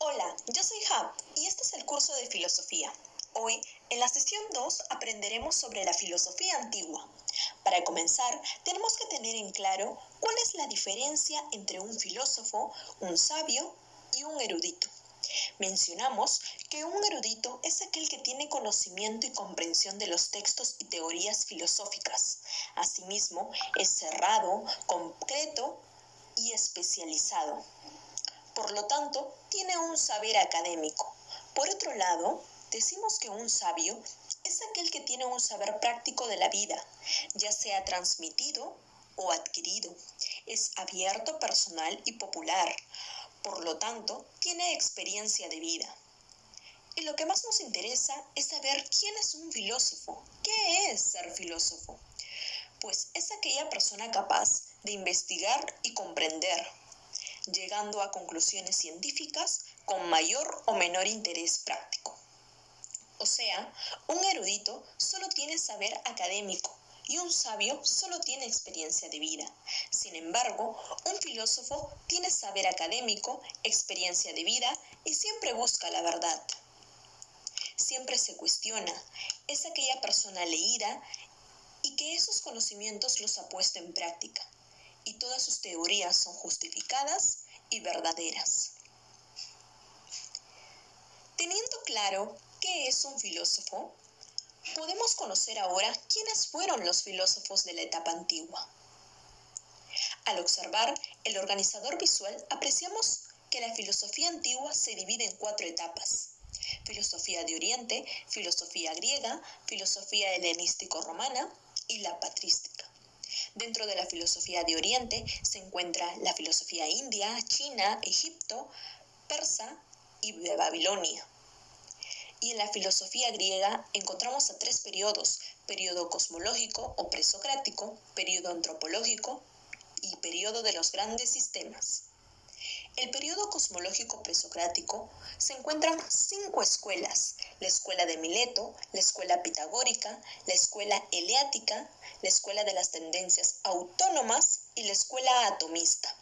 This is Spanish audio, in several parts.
Hola, yo soy Hab y este es el curso de filosofía. Hoy, en la sesión 2, aprenderemos sobre la filosofía antigua. Para comenzar, tenemos que tener en claro cuál es la diferencia entre un filósofo, un sabio y un erudito. Mencionamos que un erudito es aquel que tiene conocimiento y comprensión de los textos y teorías filosóficas. Asimismo, es cerrado, concreto y especializado. Por lo tanto, tiene un saber académico. Por otro lado, decimos que un sabio es aquel que tiene un saber práctico de la vida, ya sea transmitido o adquirido. Es abierto, personal y popular. Por lo tanto, tiene experiencia de vida. Y lo que más nos interesa es saber quién es un filósofo. ¿Qué es ser filósofo? Pues es aquella persona capaz de investigar y comprender, llegando a conclusiones científicas con mayor o menor interés práctico. O sea, un erudito solo tiene saber académico y un sabio solo tiene experiencia de vida. Sin embargo, un filósofo tiene saber académico, experiencia de vida y siempre busca la verdad. Siempre se cuestiona, es aquella persona leída y que esos conocimientos los ha puesto en práctica, y todas sus teorías son justificadas y verdaderas. Teniendo claro qué es un filósofo, podemos conocer ahora quiénes fueron los filósofos de la etapa antigua. Al observar el organizador visual, apreciamos que la filosofía antigua se divide en 4 etapas: filosofía de Oriente, filosofía griega, filosofía helenístico-romana y la patrística. Dentro de la filosofía de Oriente se encuentra la filosofía india, China, Egipto, persa y de Babilonia. Y en la filosofía griega encontramos a 3 periodos: periodo cosmológico o presocrático, periodo antropológico y periodo de los grandes sistemas. El periodo cosmológico presocrático se encuentran 5 escuelas: la escuela de Mileto, la escuela pitagórica, la escuela eleática, la escuela de las tendencias autónomas y la escuela atomista.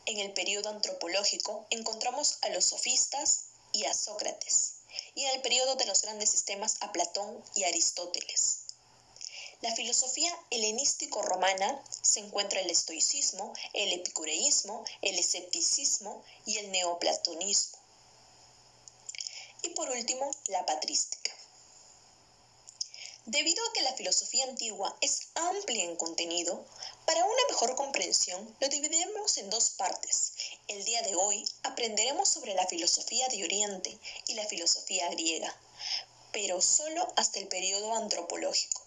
En el periodo antropológico encontramos a los sofistas y a Sócrates, y en el periodo de los grandes sistemas a Platón y Aristóteles. La filosofía helenístico-romana se encuentra el estoicismo, el epicureísmo, el escepticismo y el neoplatonismo. Y por último, la patrística. Debido a que la filosofía antigua es amplia en contenido, para una mejor comprensión lo dividiremos en 2 partes. El día de hoy aprenderemos sobre la filosofía de Oriente y la filosofía griega, pero solo hasta el periodo antropológico.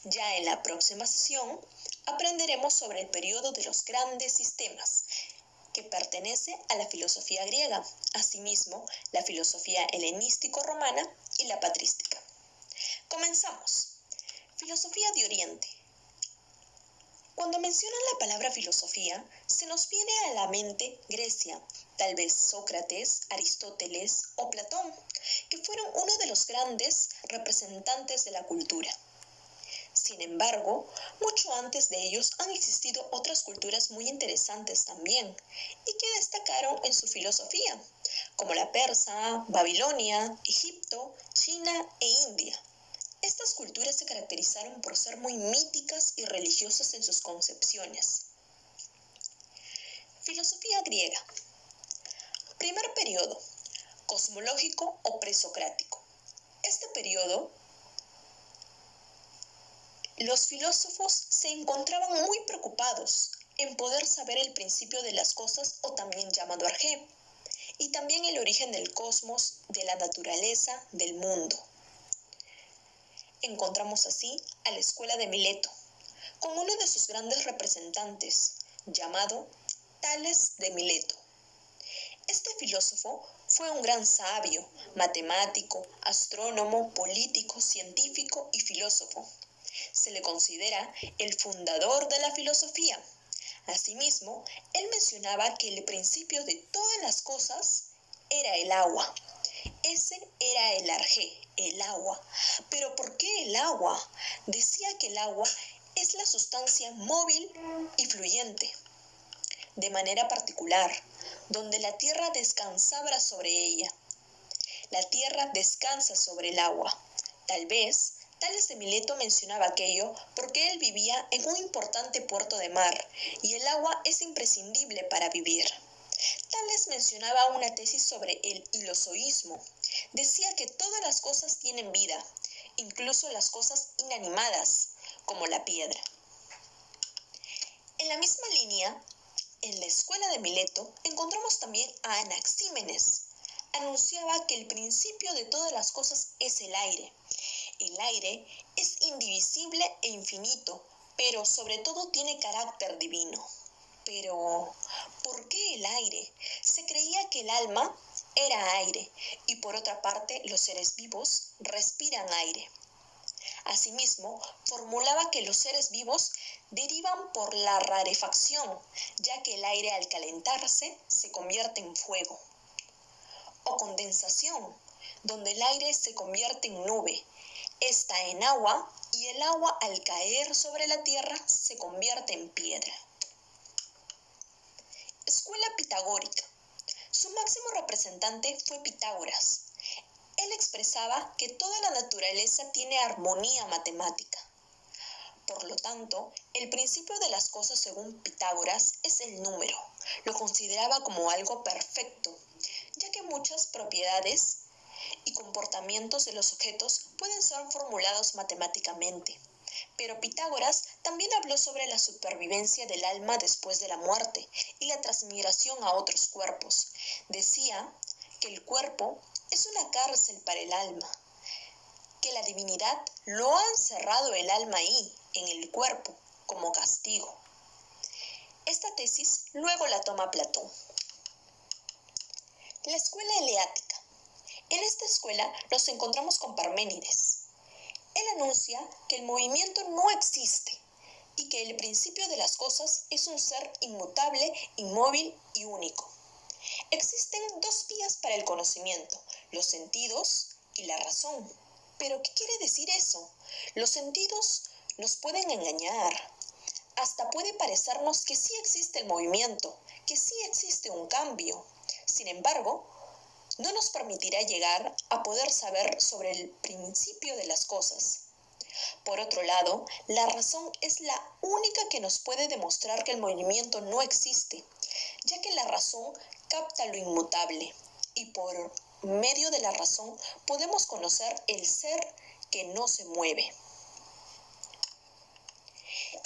Ya en la próxima sesión aprenderemos sobre el periodo de los grandes sistemas, que pertenece a la filosofía griega, asimismo la filosofía helenístico-romana y la patrística. Comenzamos. Filosofía de Oriente. Cuando mencionan la palabra filosofía, se nos viene a la mente Grecia, tal vez Sócrates, Aristóteles o Platón, que fueron uno de los grandes representantes de la cultura. Sin embargo, mucho antes de ellos han existido otras culturas muy interesantes también, y que destacaron en su filosofía, como la persa, Babilonia, Egipto, China e India. Estas culturas se caracterizaron por ser muy míticas y religiosas en sus concepciones. Filosofía griega. Primer periodo, cosmológico o presocrático. Este periodo, los filósofos se encontraban muy preocupados en poder saber el principio de las cosas, o también llamado arjé, y también el origen del cosmos, de la naturaleza, del mundo. Encontramos así a la escuela de Mileto, con uno de sus grandes representantes, llamado Tales de Mileto. Este filósofo fue un gran sabio, matemático, astrónomo, político, científico y filósofo. Se le considera el fundador de la filosofía. Asimismo, él mencionaba que el principio de todas las cosas era el agua. Ese era el arjé, el agua. ¿Pero por qué el agua? Decía que el agua es la sustancia móvil y fluyente. De manera particular, donde la tierra descansaba sobre ella. La tierra descansa sobre el agua. Tal vez Tales de Mileto mencionaba aquello porque él vivía en un importante puerto de mar y el agua es imprescindible para vivir. Tales mencionaba una tesis sobre el hilozoísmo. Decía que todas las cosas tienen vida, incluso las cosas inanimadas, como la piedra. En la misma línea, en la escuela de Mileto encontramos también a Anaxímenes. Anunciaba que el principio de todas las cosas es el aire. El aire es indivisible e infinito, pero sobre todo tiene carácter divino. Pero, ¿por qué el aire? Se creía que el alma era aire y por otra parte los seres vivos respiran aire. Asimismo, formulaba que los seres vivos derivan por la rarefacción, ya que el aire al calentarse se convierte en fuego. O condensación, donde el aire se convierte en nube, esta en agua y el agua al caer sobre la tierra se convierte en piedra. Escuela pitagórica. Su máximo representante fue Pitágoras. Él expresaba que toda la naturaleza tiene armonía matemática. Por lo tanto, el principio de las cosas según Pitágoras es el número. Lo consideraba como algo perfecto, ya que muchas propiedades y comportamientos de los objetos pueden ser formulados matemáticamente. Pero Pitágoras también habló sobre la supervivencia del alma después de la muerte y la transmigración a otros cuerpos. Decía que el cuerpo es una cárcel para el alma, que la divinidad lo ha encerrado el alma ahí, en el cuerpo, como castigo. Esta tesis luego la toma Platón. La escuela eleática. En esta escuela nos encontramos con Parménides. Él anuncia que el movimiento no existe y que el principio de las cosas es un ser inmutable, inmóvil y único. Existen dos vías para el conocimiento, los sentidos y la razón. ¿Pero qué quiere decir eso? Los sentidos nos pueden engañar. Hasta puede parecernos que sí existe el movimiento, que sí existe un cambio. Sin embargo, no nos permitirá llegar a poder saber sobre el principio de las cosas. Por otro lado, la razón es la única que nos puede demostrar que el movimiento no existe, ya que la razón capta lo inmutable y por medio de la razón podemos conocer el ser que no se mueve.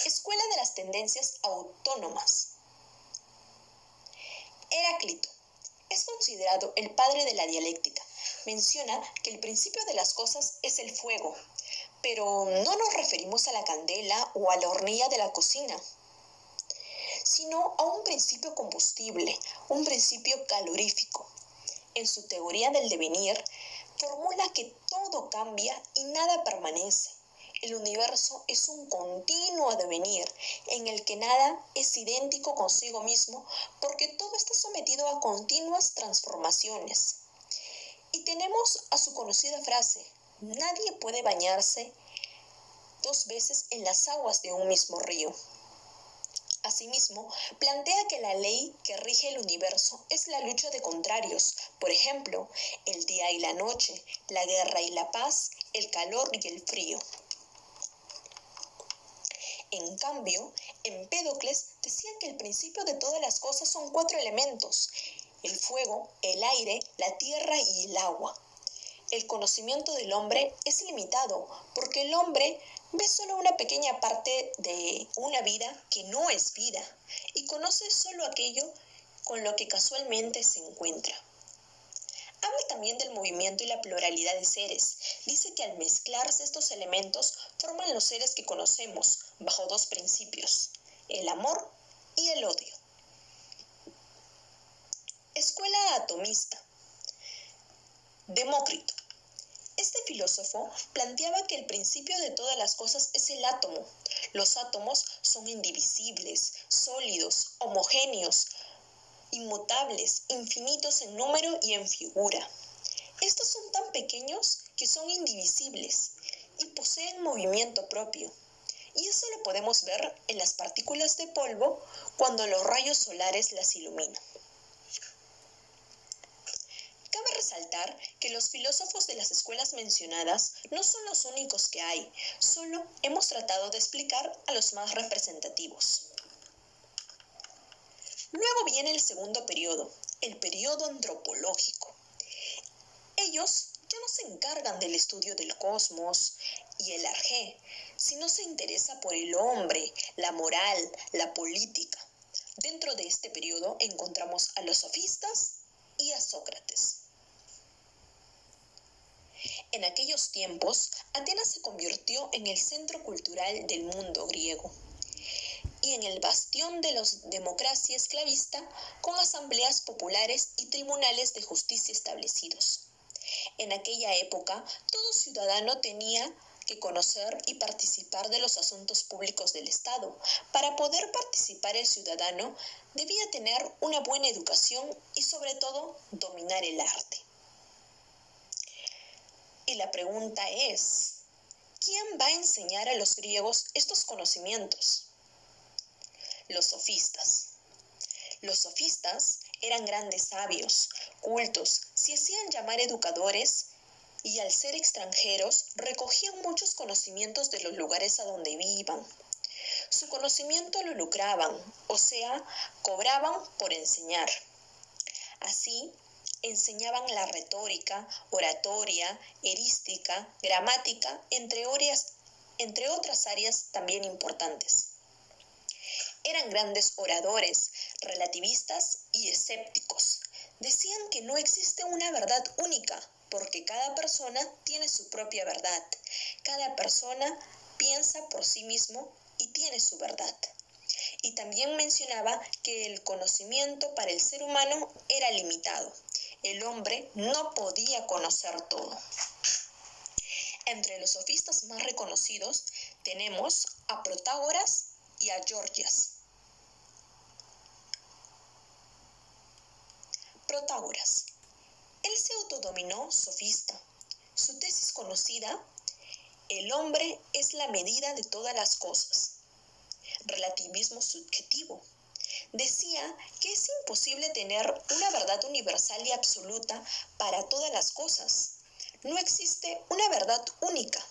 Escuela de las tendencias autónomas. Heráclito es considerado el padre de la dialéctica. Menciona que el principio de las cosas es el fuego, pero no nos referimos a la candela o a la hornilla de la cocina, sino a un principio combustible, un principio calorífico. En su teoría del devenir, formula que todo cambia y nada permanece. El universo es un continuo devenir en el que nada es idéntico consigo mismo porque todo está sometido a continuas transformaciones. Y tenemos a su conocida frase: nadie puede bañarse dos veces en las aguas de un mismo río. Asimismo, plantea que la ley que rige el universo es la lucha de contrarios, por ejemplo, el día y la noche, la guerra y la paz, el calor y el frío. En cambio, Empédocles decía que el principio de todas las cosas son 4 elementos: el fuego, el aire, la tierra y el agua. El conocimiento del hombre es limitado porque el hombre ve solo una pequeña parte de una vida que no es vida y conoce solo aquello con lo que casualmente se encuentra. Habla también del movimiento y la pluralidad de seres. Dice que al mezclarse estos elementos forman los seres que conocemos bajo 2 principios: el amor y el odio. Escuela atomista. Demócrito. Este filósofo planteaba que el principio de todas las cosas es el átomo. Los átomos son indivisibles, sólidos, homogéneos, inmutables, infinitos en número y en figura. Estos son tan pequeños que son indivisibles y poseen movimiento propio. Y eso lo podemos ver en las partículas de polvo cuando los rayos solares las iluminan. resaltar que los filósofos de las escuelas mencionadas no son los únicos que hay, solo hemos tratado de explicar a los más representativos. Luego viene el segundo periodo, el periodo antropológico. Ellos ya no se encargan del estudio del cosmos y el arjé, sino se interesa por el hombre, la moral, la política. Dentro de este periodo encontramos a los sofistas y a Sócrates. En aquellos tiempos, Atenas se convirtió en el centro cultural del mundo griego y en el bastión de la democracia esclavista, con asambleas populares y tribunales de justicia establecidos. En aquella época, todo ciudadano tenía que conocer y participar de los asuntos públicos del Estado. Para poder participar el ciudadano, debía tener una buena educación y, sobre todo, dominar el arte. Y la pregunta es, ¿quién va a enseñar a los griegos estos conocimientos? Los sofistas. Los sofistas eran grandes sabios, cultos, se hacían llamar educadores y al ser extranjeros recogían muchos conocimientos de los lugares a donde iban. Su conocimiento lo lucraban, o sea, cobraban por enseñar. Así, enseñaban la retórica, oratoria, erística, gramática, entre otras áreas también importantes. Eran grandes oradores, relativistas y escépticos. Decían que no existe una verdad única, porque cada persona tiene su propia verdad. Cada persona piensa por sí mismo y tiene su verdad. Y también mencionaba que el conocimiento para el ser humano era limitado. El hombre no podía conocer todo. Entre los sofistas más reconocidos tenemos a Protágoras y a Gorgias. Protágoras. Él se autodenominó sofista. Su tesis conocida, el hombre es la medida de todas las cosas. Relativismo subjetivo. Decía que es imposible tener una verdad universal y absoluta para todas las cosas. No existe una verdad única.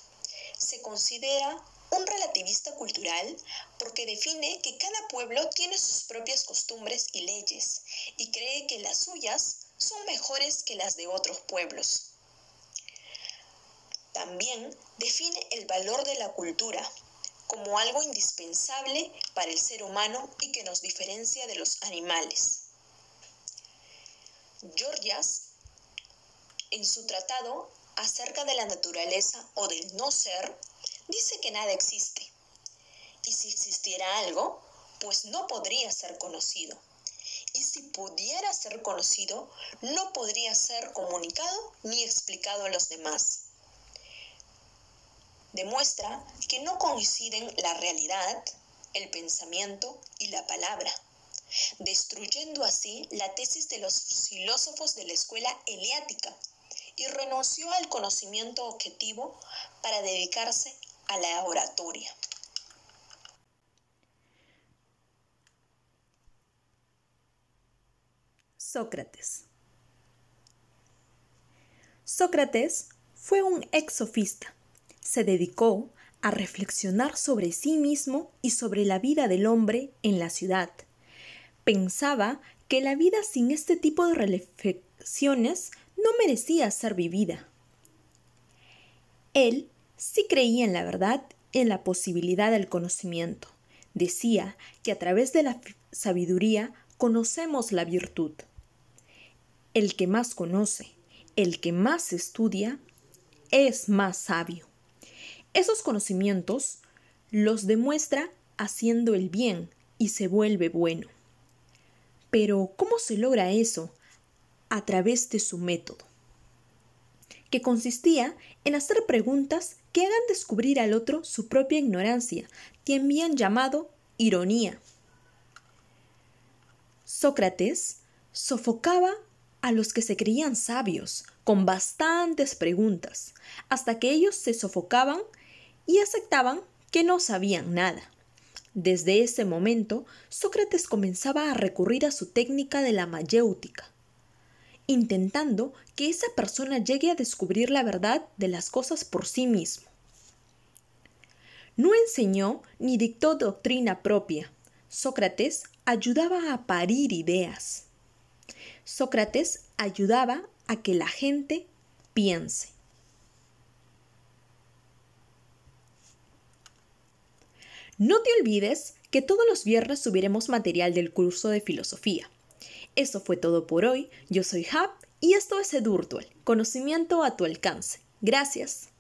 Se considera un relativista cultural porque define que cada pueblo tiene sus propias costumbres y leyes y cree que las suyas son mejores que las de otros pueblos. También define el valor de la cultura como algo indispensable para el ser humano y que nos diferencia de los animales. Gorgias, en su tratado acerca de la naturaleza o del no ser, dice que nada existe. Y si existiera algo, pues no podría ser conocido. Y si pudiera ser conocido, no podría ser comunicado ni explicado a los demás. Demuestra que no coinciden la realidad, el pensamiento y la palabra, destruyendo así la tesis de los filósofos de la escuela eleática y renunció al conocimiento objetivo para dedicarse a la oratoria. Sócrates. Sócrates fue un ex-sofista. Se dedicó a reflexionar sobre sí mismo y sobre la vida del hombre en la ciudad. Pensaba que la vida sin este tipo de reflexiones no merecía ser vivida. Él sí creía en la verdad, en la posibilidad del conocimiento. Decía que a través de la sabiduría conocemos la virtud. El que más conoce, el que más estudia, es más sabio. Esos conocimientos los demuestra haciendo el bien y se vuelve bueno. Pero, ¿cómo se logra eso? A través de su método, que consistía en hacer preguntas que hagan descubrir al otro su propia ignorancia, también llamado ironía. Sócrates sofocaba a los que se creían sabios con bastantes preguntas, hasta que ellos se sofocaban y aceptaban que no sabían nada. Desde ese momento, Sócrates comenzaba a recurrir a su técnica de la mayéutica intentando que esa persona llegue a descubrir la verdad de las cosas por sí mismo. No enseñó ni dictó doctrina propia. Sócrates ayudaba a parir ideas. Sócrates ayudaba a que la gente piense. No te olvides que todos los viernes subiremos material del curso de filosofía. Eso fue todo por hoy. Yo soy Hab y esto es Edurdual, conocimiento a tu alcance. Gracias.